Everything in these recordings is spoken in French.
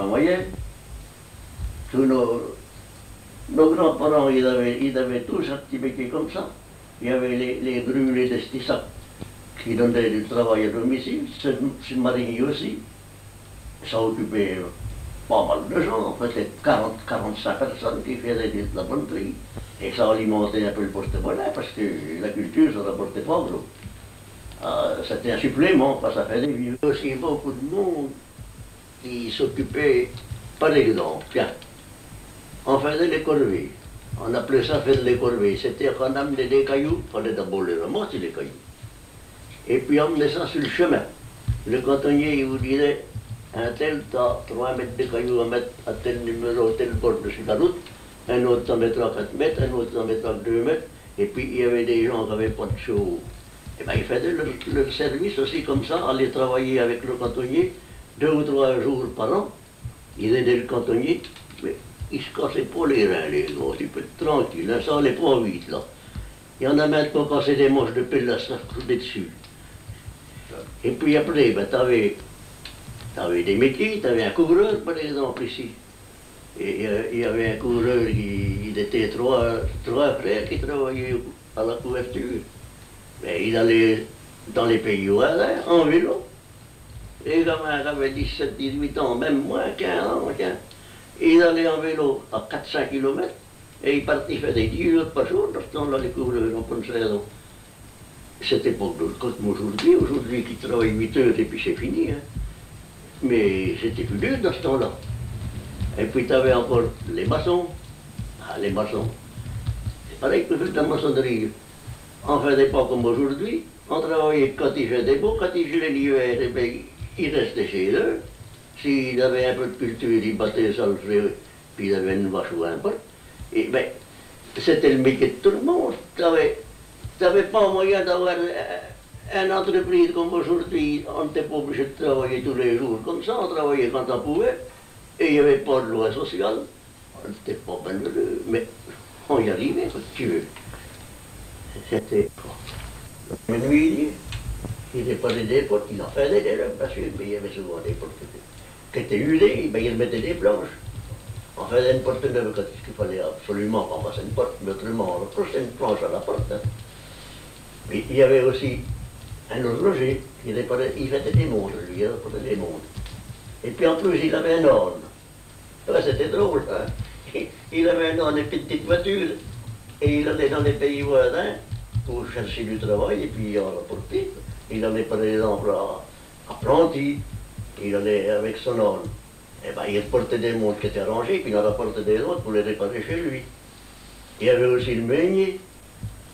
travaillaient. Tous nos grands-parents, ils avaient tous un petit métier comme ça. Il y avait les grues, les destissacs qui donnaient du travail à domicile. Ce marinier aussi. Ça occupait pas mal de gens, peut-être 40-45 personnes qui faisaient de la bonneterie. Et ça alimentait un peu le porte-monnaie parce que la culture, ça rapportait pas gros. C'était un supplément, parce que ça faisait vivre. Aussi beaucoup de monde qui s'occupait, par exemple, tiens, on faisait les corvées. On appelait ça faire les corvées. C'était qu'on amenait des cailloux, on fallait d'abord les ramasser les cailloux. Et puis on emmenait ça sur le chemin. Le cantonnier, il vous disait, un tel tas, 3 mètres de cailloux à mettre à tel numéro, tel bord de sur la route, un autre t'en mettra 4 mètres, un autre t'en mettra 2 mètres, et puis il y avait des gens qui n'avaient pas de chaud. Et bien ils faisaient leur service aussi comme ça, aller travailler avec le cantonnier 2 ou 3 jours par an. Ils aidaient le cantonnier, mais ils ne se cassaient pas les reins, les gars, tu peux être tranquille, hein, ça allait pas vite là. Il y en a même qui ont cassé des manches de pelle à se couler dessus. Et puis après, ben, t'avais des métiers, tu avais un couvreur par exemple ici. Et il y avait un couvreur, il était trois frères qui travaillaient à la couverture. Mais il allait dans les pays voisins en vélo. Les gamins qui avaient 17, 18 ans, même moins 15 ans, ils allaient en vélo à 400 km et ils faisaient 10 jours par jour. Dans ce temps-là, les couvreurs n'ont pas de saison. C'était pas comme aujourd'hui qui travaillent 8 heures et puis c'est fini. Hein. Mais c'était plus dur dans ce temps-là. Et puis tu avais encore les maçons. Ah, les maçons. C'est pareil que la maçonnerie. On ne faisait pas comme aujourd'hui. On travaillait quand il faisait beau, quand il gelait l'hiver, eh bien, ils restaient chez eux. S'ils avaient un peu de culture, ils battaient ça le feu, puis ils avaient une vache ou un peu. Et bien, c'était le métier de tout le monde. Tu n'avais pas moyen d'avoir une entreprise comme aujourd'hui. On n'était pas obligé de travailler tous les jours comme ça, on travaillait quand on pouvait. Et il n'y avait pas de loi sociale. On n'était pas malheureux, mais on y arrivait, si tu veux. C'était le menuisier. Il n'était pas des portes, il en faisait des lèvres, parce qu'il y avait souvent des portes qui étaient usées, ben, il mettait des planches. On faisait une porte neuve quand il fallait absolument qu'on fasse une porte, mais autrement on accrochait une planche à la porte. Hein. Mais il y avait aussi un horloger, il faisait des montres, lui, il faisait des montres. Et puis en plus, il avait un âne. Ouais, c'était drôle, hein. Il avait un âne et une petite voiture, et il allait dans les pays voisins pour chercher du travail, et puis il en rapportait. Il allait par exemple à Planty, il allait avec son âne. Et bien, il portait des montres qui étaient rangées, puis il en rapportait des autres pour les réparer chez lui. Il y avait aussi le meunier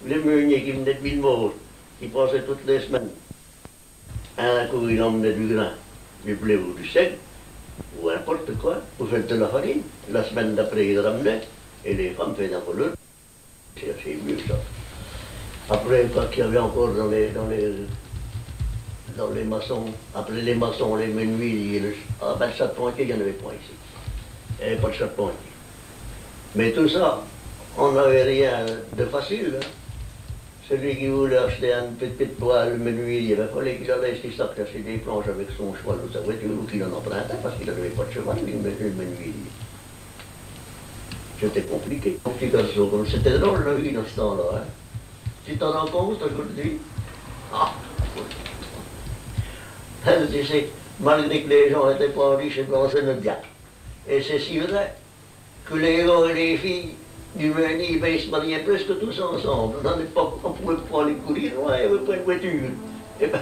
qui venait de Villemort, qui passait toutes les semaines. Un coup, il emmenait du grain, du blé ou du sel, ou n'importe quoi, pour faire de la farine. La semaine d'après, il ramenait, et les femmes faisaient un peu leur. C'est assez mieux, ça. Après, quand il y avait encore dans les maçons, après les maçons, les menuisiers, le charpentier, il n'y en avait pas ici. Il n'y avait pas de charpentier. Mais tout ça, on n'avait rien de facile. Hein. Celui qui voulait acheter une petite toile menuisier, il fallait qu'il allait s'accrocher des planches avec son cheval ou sa voiture, ou qu'il en empruntait, parce qu'il n'avait pas de cheval, le menuisier. C'était compliqué. Mon petit garçon, comme c'était drôle la vie dans ce temps-là. Hein. Tu t'en rends compte aujourd'hui? Ah! Tu sais, malgré que les gens n'étaient pas riches, ils pensaient bien. Et c'est si vrai que les gars et les filles du Meunier, ben, ils se mariaient presque tous ensemble. Dans l'époque, on ne pouvait pas aller courir, il n'y avait pas de voiture. Et bien,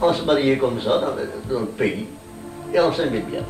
on se mariait comme ça dans le pays, et on s'aimait bien.